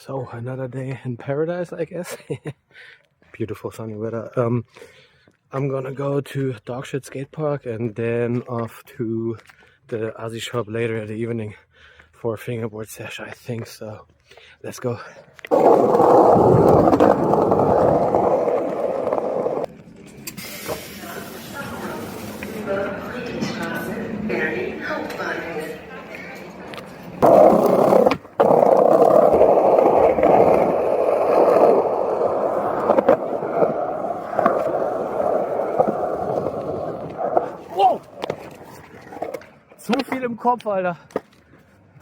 So another day in paradise, I guess. Beautiful sunny weather. I'm gonna go to Dogshit skatepark and then off to the ASI shop later in the evening for a fingerboard sesh, I think so. Let's go. Wow! Zu viel im Kopf, Alter.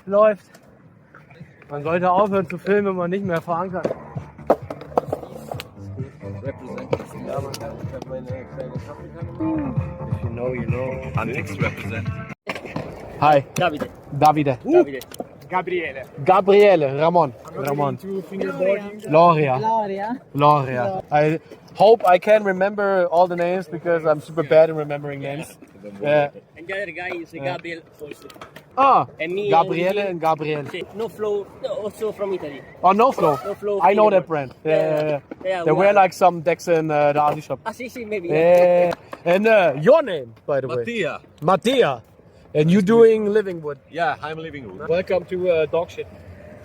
Läuft. Man sollte aufhören zu filmen, wenn man nicht mehr fahren kann. If you know, you know. Antics represent. Hi. Davide. Davide. Davide. Gabriele. Ramon. Gloria. I hope I can remember all the names because I'm super bad in remembering names. And the other guy is Gabriel also. Ah, And me, Gabriele and Gabriele. Noflow, also from Italy. Oh, Noflow. Noflow I know that Fingerboard. brand. Yeah. They well. wear like some decks in the ASI shop. Ah, sì, maybe. And your name, by the way. Mattia. And you doing Livingwood. Yeah, I'm Livingwood. Welcome to Dogshit.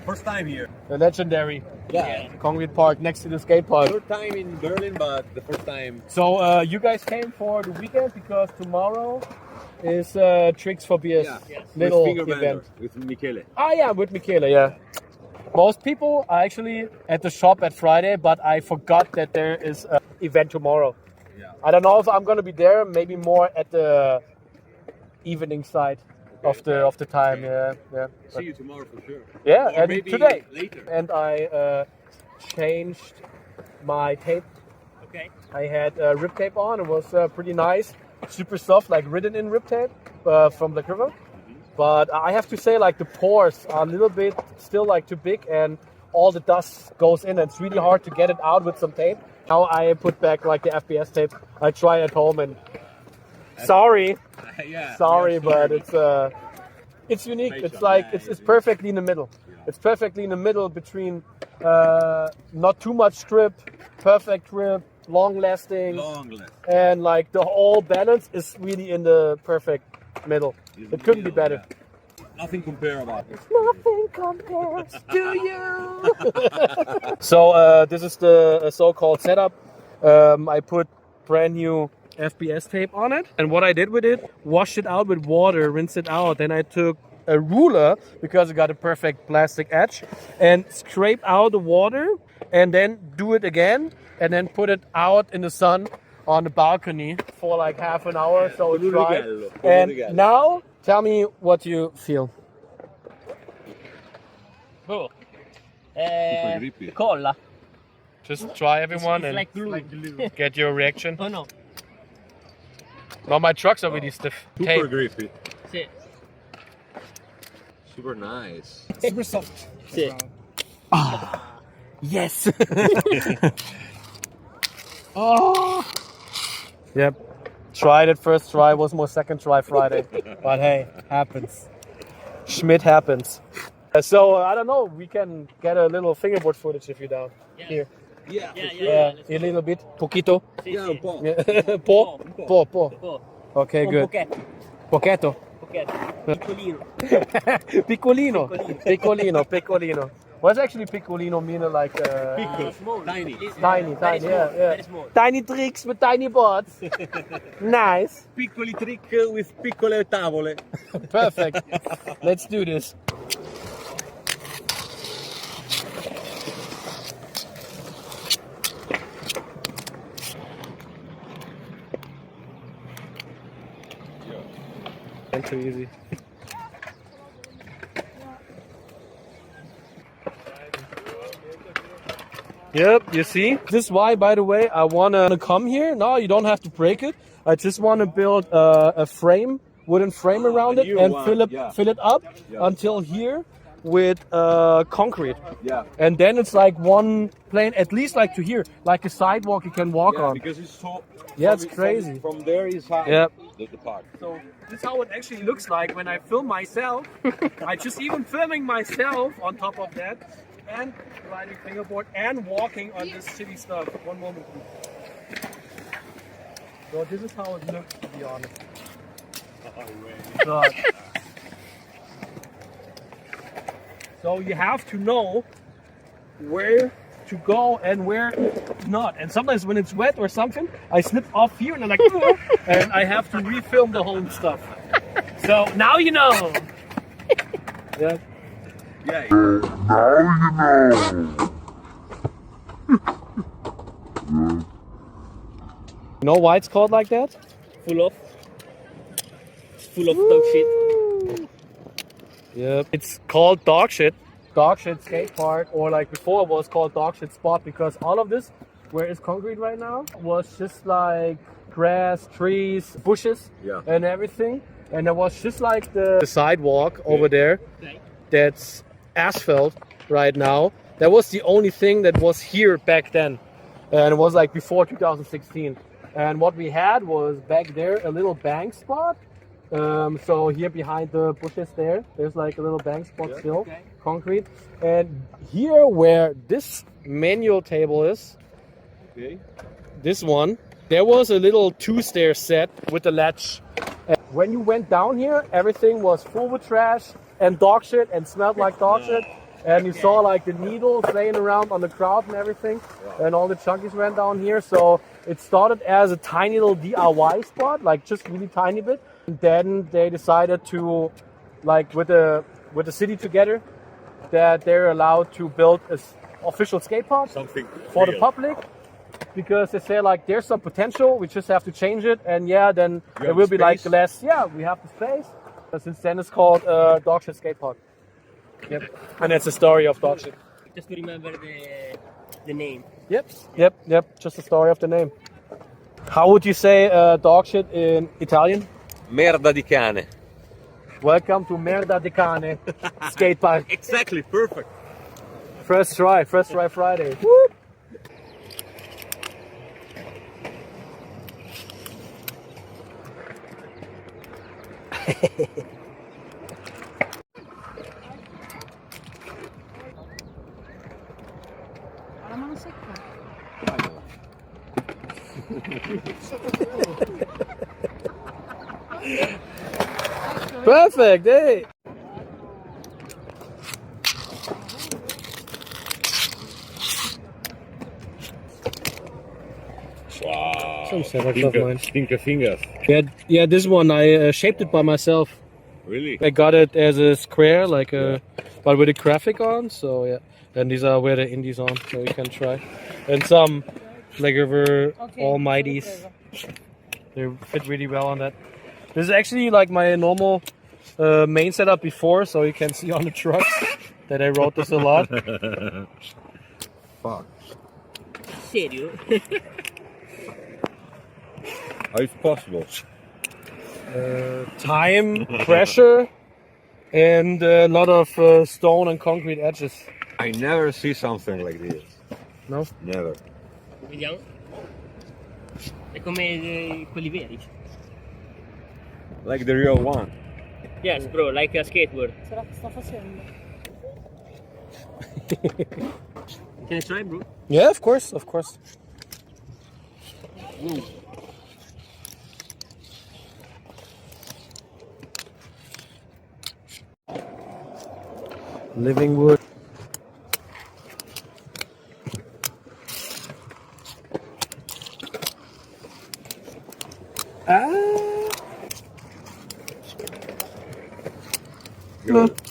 First time here. The legendary Yeah. concrete park next to the skate park. Third time in Berlin, but the first time. So you guys came for the weekend because tomorrow is Tricks for Beers little with Fingerboard, event. with Michele. Ah yeah, with Michele, yeah. Most people are actually at the shop at Friday, but I forgot that there is an event tomorrow. Yeah. I don't know if I'm gonna be there, maybe more at the evening side of the time. Okay. Yeah. See you tomorrow for sure. Yeah, Or and maybe today. later. And I changed my tape. Okay. I had rib tape on. It was pretty nice, super soft, like written in rib tape from the river. But I have to say, like the pores are a little bit still like too big, and all the dust goes in. And it's really hard to get it out with some tape. Now I put back like the FBS tape. I try at home, and sorry, but it's unique. It's like it's perfectly in the middle. It's perfectly in the middle between not too much strip, perfect grip, long lasting, and like the whole balance is really in the perfect middle. It couldn't be better. Nothing comparable. Nothing compares to you. So this is the so-called setup. I put brand new FBS tape on it, and what I did with it, washed it out with water, rinsed it out. Then I took a ruler because it got a perfect plastic edge and scrape out the water, and then do it again, and then put it out in the sun on the balcony for like half an hour so it's dry. And now tell me what you feel. Oh. Colla. Just try everyone It's and like glue. get your reaction. Oh no. No, my trucks are really stiff. Super grippy. Sì. Super nice. Super soft. Sì. Yes. Oh. Yep. Tried it first try, was more second try Friday. But hey, happens. Schmidt happens. So I don't know. We can get a little fingerboard footage if you're down. Yeah. Here. Yeah. Yeah. A little bit. Poquito. Sì, Yeah, sì. un po'. Po. Po'. Okay, Un good. pochetto. Poquetto. Piccolino. Piccolino. What's actually piccolino mean? Like Small. Tiny. tiny, Very small, yeah. Very small. Tiny tricks with tiny boards. Nice. Piccoli trick with piccole tavole. Perfect. Let's do this. And too easy. Yep, you see? This is why, by the way, I want to come here. No, you don't have to break it. I just want to build a frame, wooden frame around it, new and one, fill it up until here with concrete. Yeah. And then it's like one plane, at least like to here, like a sidewalk you can walk on. Because it's so. Yeah, it's crazy. From there is high. Yep. The park. So this is how it actually looks like when I film myself. I just even filming myself on top of that. and riding fingerboard and walking on this shitty stuff. One moment, please. So this is how it looks, to be honest. So you have to know where to go and where not. And sometimes when it's wet or something, I slip off here and I'm like, and I have to refilm the whole stuff. So now you know. Yeah. Yeah. You know why it's called like that? Full of dog shit. Yep. It's called Dogshit. Dogshit skatepark, or like before it was called Dogshit spot, because all of this, where it's concrete right now, was just like grass, trees, bushes, and everything. And there was just like the sidewalk over there that's asphalt right now. That was the only thing that was here back then. And it was like before 2016. And what we had was back there a little bank spot. So here behind the bushes there's like a little bank spot still, concrete. And here where this manual table is, this one, there was a little 2-stair set with a latch. And when you went down here, everything was full with trash and dog shit and smelled like dog shit. And you saw like the needles laying around on the crowd and everything. And all the chunkies ran down here. So it started as a tiny little DIY spot, like just really tiny bit. And then they decided to, like with the city together, that they're allowed to build an official skate park for the public, because they say like there's some potential, we just have to change it, and then there will be like less. Yeah, we have the space. Since then it's called Dogshit Skate Park. Yep, and that's the story of Dogshit. Just to remember the name. Yep. Just the story of the name. How would you say Dogshit in Italian? Merda di cane. Welcome to Merda di Cane Skate Park. Exactly, perfect. First try Friday. Whoop. La mano secca. Perfect, hey! Wow. Some setups of mine. Stinker fingers. Yeah, this one I shaped it by myself. Really? I got it as a square, like but with a graphic on. So yeah, and these are where the indies on, so you can try. And some Flagriver Almighties. They fit really well on that. This is actually like my normal main setup before, so you can see on the truck that I rode this a lot. Fuck. Serio? How is it possible? Time, pressure, and a lot of stone and concrete edges. I never see something like this. No? Never. Vediamo. È come quelli veri. Like the real one. Yes, bro, like a skateboard. Se la sta facendo. Can I try, bro? Yeah, of course. Whoa. Livingwood.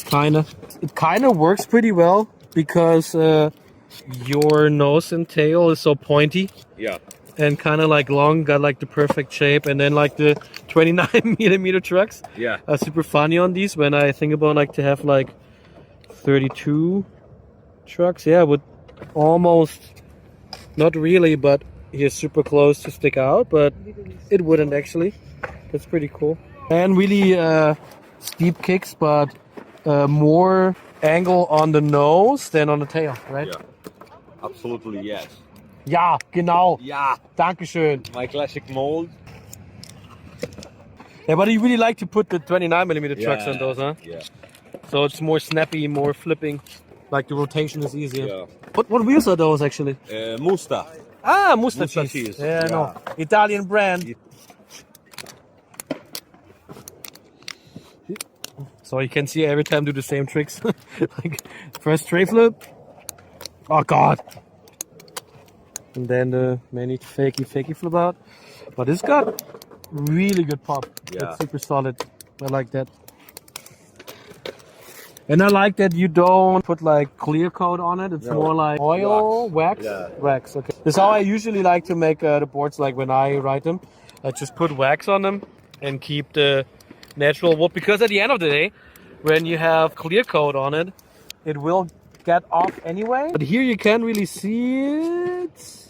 Kinda. It kinda works pretty well because your nose and tail is so pointy. Yeah. And kind of like long, got like the perfect shape, and then like the 29mm trucks are super funny on these. When I think about like to have like 32 trucks, would almost, not really, but he's super close to stick out, but it wouldn't actually. That's pretty cool. And really steep kicks, but more angle on the nose than on the tail, right? Yeah. Absolutely yes. Ja, genau. Yeah. Dankeschön. My classic mold. Yeah, but you really like to put the 29mm trucks on those, huh? Yeah. So it's more snappy, more flipping. Like the rotation is easier. Yeah. What wheels are those actually? Musta. Ah, Musta Musta cheese. cheese. Yeah, Yeah. no. Italian brand. So you can see every time do the same tricks. Like first tray flip. Oh god. And then the many fakey flip out. But it's got really good pop. Yeah. It's super solid. I like that. And I like that you don't put like clear coat on it. It's No. more like oil, wax. Yeah. Wax. Okay. This is how I usually like to make the boards. Like when I ride them, I just put wax on them and keep the natural wood. Because at the end of the day, when you have clear coat on it, it will get off anyway. But here you can't really see it.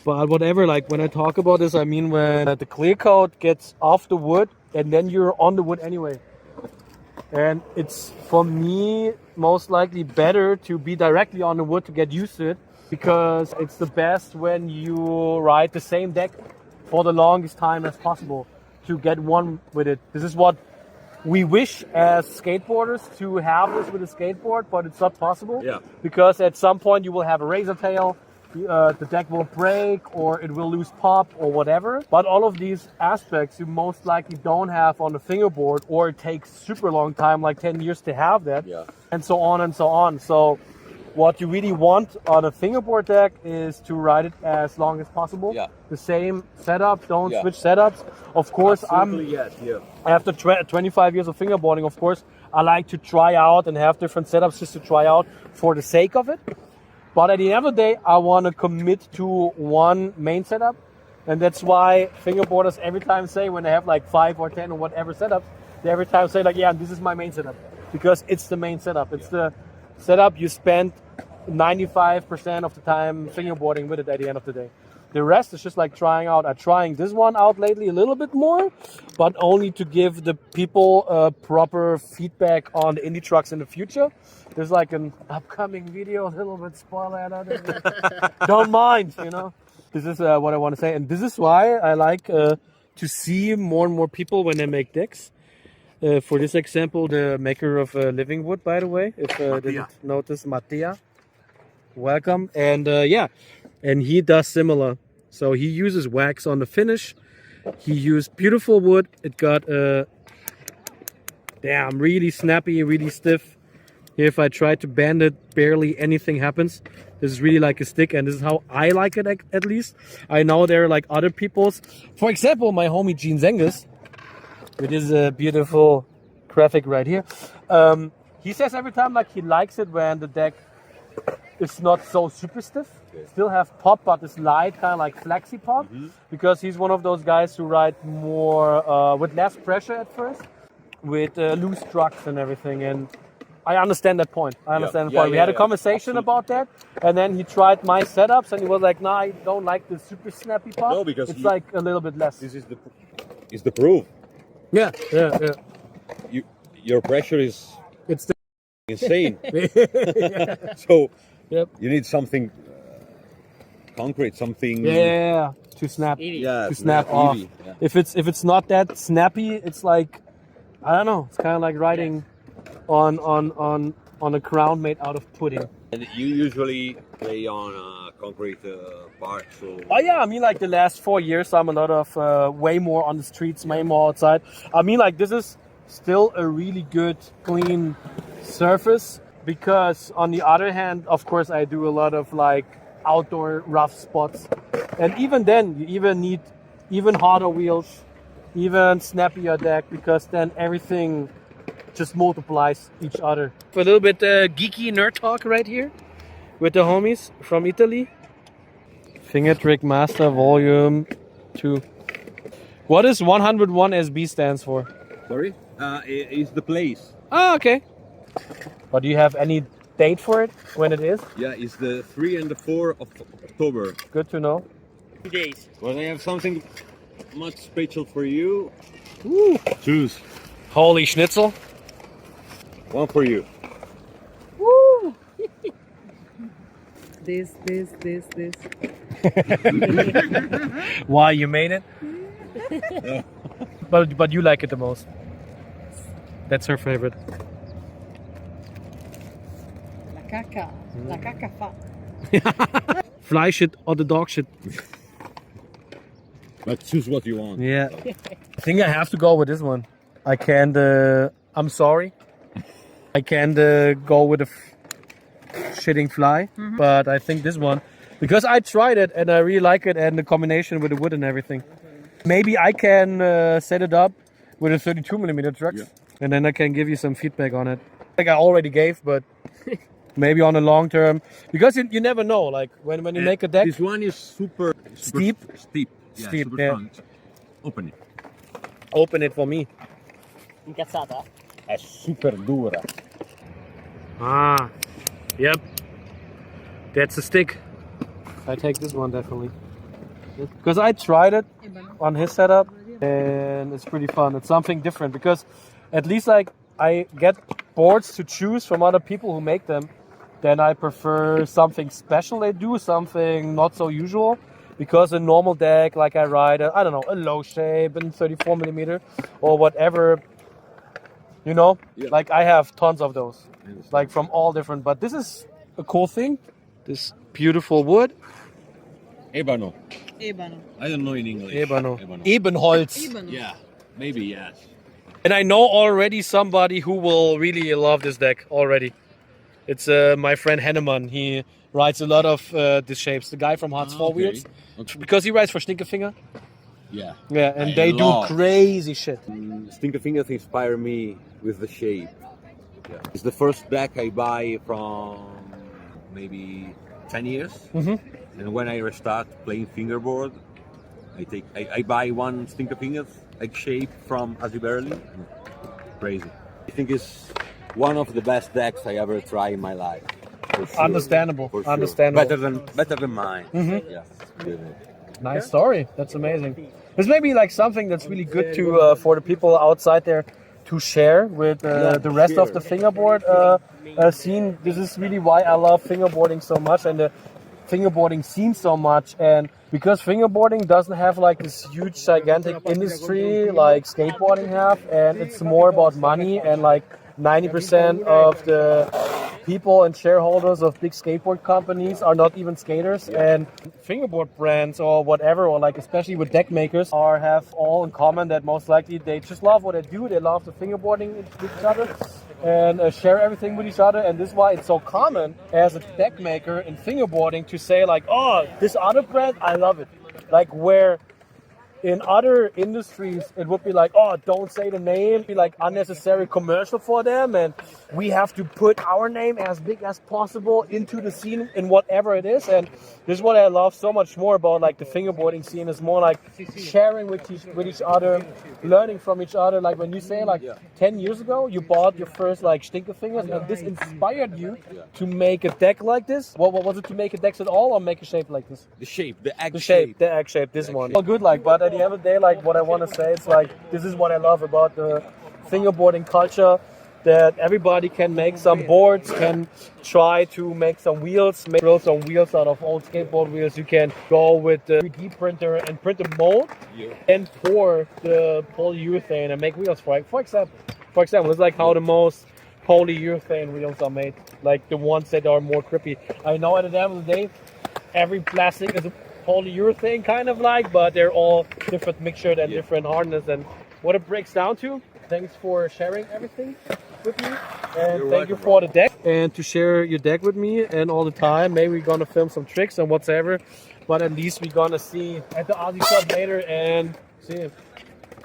But whatever. Like when I talk about this, I mean when the clear coat gets off the wood and then you're on the wood anyway. And it's, for me, most likely better to be directly on the wood to get used to it, because it's the best when you ride the same deck for the longest time as possible to get one with it. This is what we wish as skateboarders, to have this with a skateboard, but it's not possible. Yeah. Because at some point you will have a razor tail, the deck will break, or it will lose pop, or whatever. But all of these aspects you most likely don't have on the fingerboard, or it takes super long time, like 10 years to have that, Yeah. and so on and so on. So what you really want on a fingerboard deck is to ride it as long as possible. Yeah. The same setup, don't Yeah. switch setups. Of course, Absolutely, yes. Yeah. after 25 years of fingerboarding, of course, I like to try out and have different setups just to try out for the sake of it. But at the end of the day, I want to commit to one main setup. And that's why fingerboarders every time say, when they have like 5 or 10 or whatever setups, they every time say like, yeah, this is my main setup. Because it's the main setup. It's the setup you spend 95% of the time fingerboarding with it at the end of the day. The rest is just like trying out. I'm trying this one out lately a little bit more, but only to give the people proper feedback on the indie trucks in the future. There's like an upcoming video, a little bit spoiler alert. Don't mind, you know. This is what I want to say, and this is why I like to see more and more people when they make decks. For this example, the maker of Livingwood, by the way, if didn't notice, Mattia. Welcome. And yeah, and he does similar. So he uses wax on the finish. He used beautiful wood. It got damn really snappy, really stiff. Here, if I try to bend it, barely anything happens. This is really like a stick, and this is how I like it at least. I know there are like other people's. For example, my homie Gene Zengus, with his beautiful graphic right here. He says every time like he likes it when the deck is not so super stiff. Still have pop, but this light kind of like flexi pop. Because he's one of those guys who ride more with less pressure at first, with loose trucks and everything. And I understand that point. We had a conversation about that, and then he tried my setups, and he was like, "Nah, I don't like the super snappy pop. No, because it's like a little bit less." This is the proof. Yeah. Your pressure is It's the insane. So Yep. you need something concrete, something. to snap. Easy. To snap off. easy, yeah. If it's not that snappy, it's like, I don't know. It's kind of like riding on a crown made out of pudding. And you usually play on concrete park, so. Oh yeah, I mean like the last 4 years, I'm a lot of way more on the streets, way more outside. I mean like this is still a really good, clean surface, because on the other hand, of course, I do a lot of like outdoor rough spots, and even then, you even need even harder wheels, even snappier deck, because then everything just multiplies each other. A little bit geeky nerd talk right here with the homies from Italy. Finger Trick Master Volume 2. What does 101 SB stands for? Sorry? Is the place. Oh, okay. But do you have any date for it, when it is? Yeah, it's the 3 and the 4 of October. Good to know. 2 days. Well, I have something much special for you. Ooh. Choose. Holy schnitzel. One for you. Woo! This. Why, you made it? But you like it the most. That's her favorite. La cacca. La cacca fa. Fly shit or the dog shit. But choose what you want. Yeah. I think I have to go with this one. I can't, I'm sorry. I can't go with the shitting fly, but I think this one, because I tried it and I really like it, and the combination with the wood and everything. Maybe I can set it up with a 32mm trucks, and then I can give you some feedback on it. Like I already gave, but maybe on a long term, because you never know. Like when you make a deck, This one is super Steep? Steep. Yeah, Steep, super yeah. strong. Open it. open it for me. Incazzata? È super dura. Ah, yep. That's a stick. I take this one definitely. Because I tried it on his setup and it's pretty fun. It's something different because at least like I get boards to choose from other people who make them. Then I prefer something special they do, something not so usual. Because a normal deck, like I ride, I don't know, a low shape and 34mm or whatever, you know, like I have tons of those, like from all different. But this is a cool thing. This beautiful wood. Ebano. Ebano. I don't know in English. Ebano. Ebano. Ebenholz. Ebano. Yeah, maybe yes. And I know already somebody who will really love this deck already. It's my friend Hennemann. He rides a lot of these shapes. The guy from Hartz 4 Wheels. Okay. Because he rides for Stinkefinger. Yeah. Yeah, and I they love- do crazy shit. Stinkerfingers inspire me with the shape. Yeah. It's the first deck I buy from maybe 10 years. And when I restart playing fingerboard, I buy one Stinkerfingers egg shape from ASI BERLIN. Crazy. I think it's one of the best decks I ever tried in my life. For sure. Understandable. For sure. Understandable. Better than mine. Yeah. Nice story. That's amazing. This may be like something that's really good to for the people outside there to share with the rest of the fingerboard scene. This is really why I love fingerboarding so much and the fingerboarding scene so much. And because fingerboarding doesn't have like this huge gigantic industry like skateboarding have, and it's more about money, and like 90% of the people and shareholders of big skateboard companies are not even skaters, and fingerboard brands or whatever, or like especially with deck makers, have all in common that most likely they just love what they do. They love the fingerboarding with each other and share everything with each other, and this is why it's so common as a deck maker in fingerboarding to say like, oh, this other brand, I love it. Like where in other industries, it would be like, oh, don't say the name, be like unnecessary commercial for them, and we have to put our name as big as possible into the scene in whatever it is. And this is what I love so much more about like the fingerboarding scene. Is more like sharing with each other, learning from each other. Like when you say like 10 years ago, you bought your first like Stinkerfingers, and this inspired you to make a deck like this. What was it, to make a deck at all, or make a shape like this? The shape, the egg The shape, the egg shape, this one. All good, like, but at the end of the day, like, what I want to say is, like, this is what I love about the fingerboarding culture, that everybody can make some boards, can try to make some wheels, drill some wheels out of old skateboard wheels. You can go with the 3D printer and print a mold and pour the polyurethane and make wheels for it. For example, it's like how the most polyurethane wheels are made, like the ones that are more grippy. I know at the end of the day, every plastic is a polyurethane kind of like, but they're all different mixture and different hardness. And what it breaks down to, thanks for sharing everything with me, and thank you for the deck and to share your deck with me and all the time. Maybe we're gonna film some tricks and whatsoever, but at least we're gonna see at the ASI Club later and see you.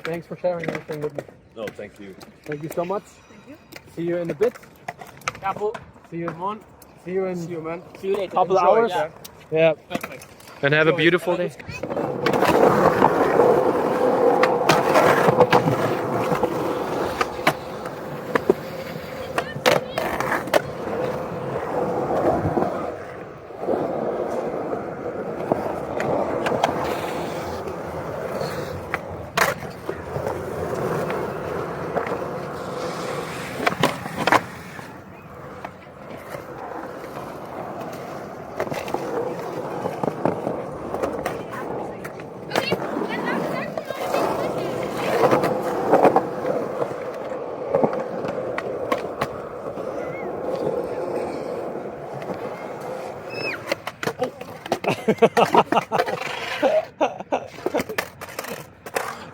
Thanks for sharing everything with me. No, thank you. Thank you so much. Thank you. See you in a bit. Capo. See you, man. See you in Man. See you later. couple Enjoy, hours. Yeah. Yeah. Perfect. And have a beautiful day.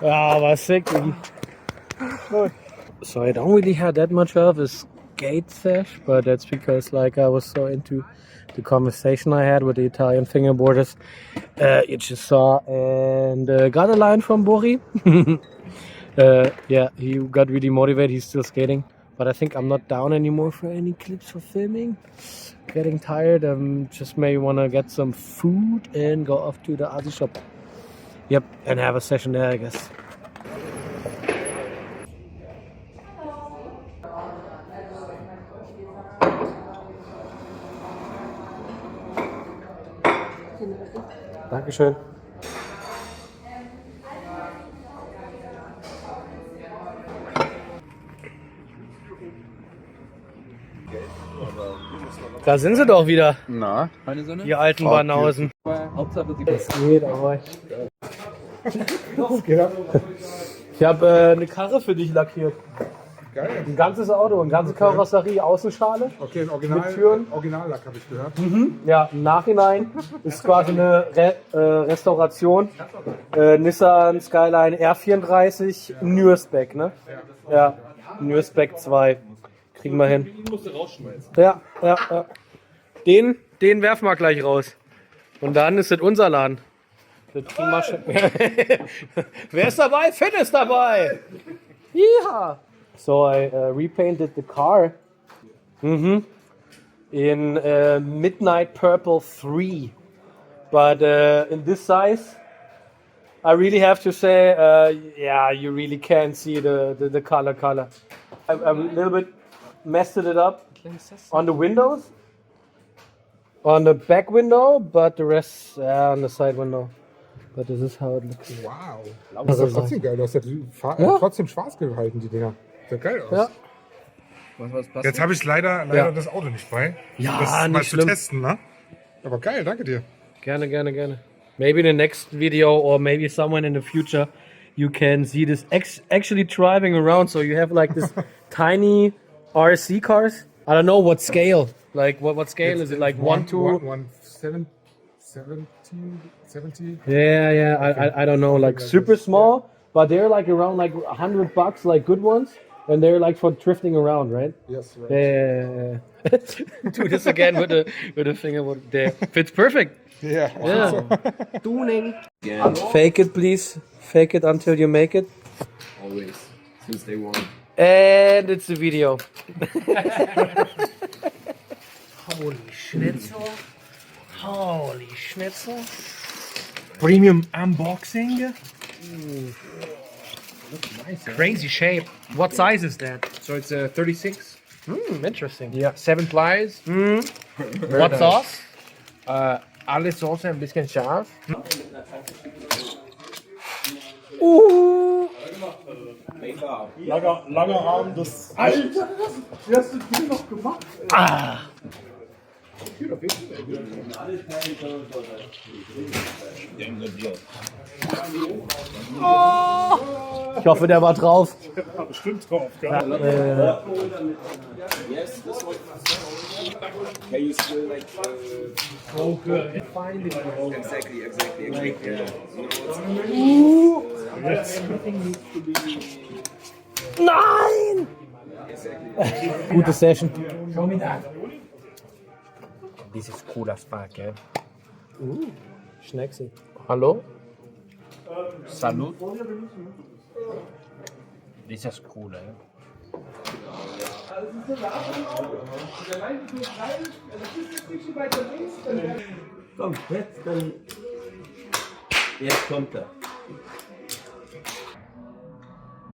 Ja, aber sick. So I don't really have that much of a skate sesh, but that's because like I was so into the conversation I had with the Italian fingerboarders you just saw, and got a line from Bori. Yeah, he got really motivated. He's still skating, but I think I'm not down anymore for any clips for filming. Getting tired. Just maybe want to get some food and go off to the ASI shop. Yep, and have a session there, I guess. Dankeschön. Da sind sie doch wieder, Na, keine Sonne? die alten Banausen. Hauptsache sie Das geht, aber ich habe eine Karre für dich lackiert. Geil. Ein ganzes Auto, eine ganze Karosserie, Außenschale. Okay, ein Mit Türen. Originallack habe ich gehört. Ja, im Nachhinein ist quasi eine Restauration. Nissan Skyline R34 Nürspec, ne? Ja, Nürspec 2. Kriegen wir hin. Den musst du rausschmeißen. Ja. Den werfen wir gleich raus. Und dann ist das unser Laden. Das kriegen wir schon. Wer ist dabei? Finn ist dabei! Ja. So I repainted the car in Midnight Purple 3, but in this size, I really have to say, yeah, you really can't see the color. I a little bit messed it up on the windows, on the back window, but the rest on the side window. But this is how it looks. Wow. Das ist doch trotzdem geil. Du hast ja trotzdem schwarz gehalten, die Dinger. Sieht geil aus. Ja. Jetzt habe ich leider das Auto nicht bei. Ja, das mal nicht zu schlimm. testen, ne? Aber geil, danke dir. Gerne. Maybe in the next video or maybe someone in the future you can see this actually driving around. So you have like this tiny RC cars. I don't know what scale. Like what scale is it? Like 1 to 70? Yeah. I don't know. Like super small, but they're like around like $100, like good ones. And they're like for drifting around, right? Yes, right. Yeah. Do this again with the fingerboard. There. Fits perfect. Yeah. Tuning. Fake it, please. Fake it until you make it. Always, since day one. And it's a video. Holy Schnitzel. Premium unboxing. Nice, Crazy shape. What size is that? So it's a 36. Interesting. Yeah, 7 plies. What sauce? Alle Soße ein bisschen scharf. Langer Arm des... Alter, wie hast du den noch gemacht? Ich hoffe, der war drauf. Bestimmt drauf, gell? Yes, this one. Can you still like? Exactly. Nein! Gute Session. This is cool as fuck, eh? Schneckse. Hallo? Salut. This is cool, eh? Komm, jetzt kommt er.